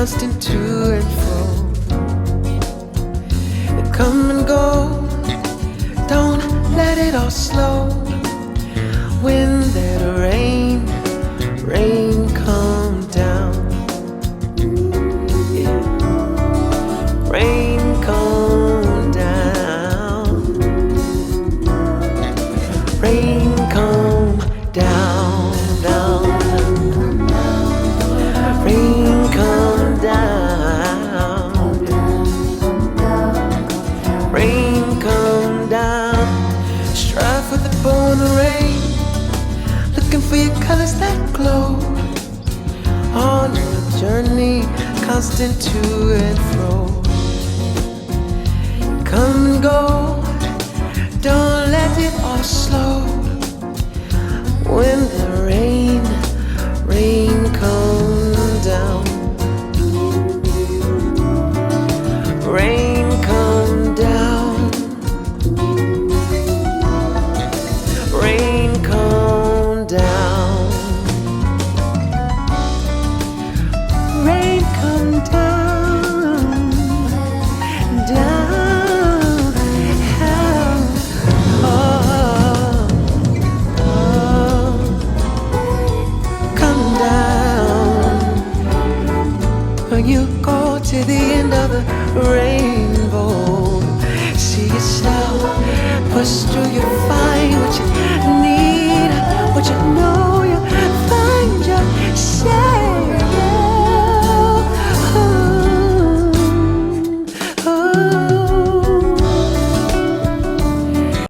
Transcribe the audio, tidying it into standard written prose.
constant to and fro. They come and go, don't let it all slow. When that rain come down, yeah. Rain come down, rain come down, down. Rain come down, rain come down. Strive for the born rain, looking for your colors that glow. On a journey, constant to and fro. Come and go, don't let it all slow. When the rain come down, rain come down, rain come down, rain come down, down, oh, come down. When you go to the end of the rainbow, see yourself, push through, you find what you need, what you know.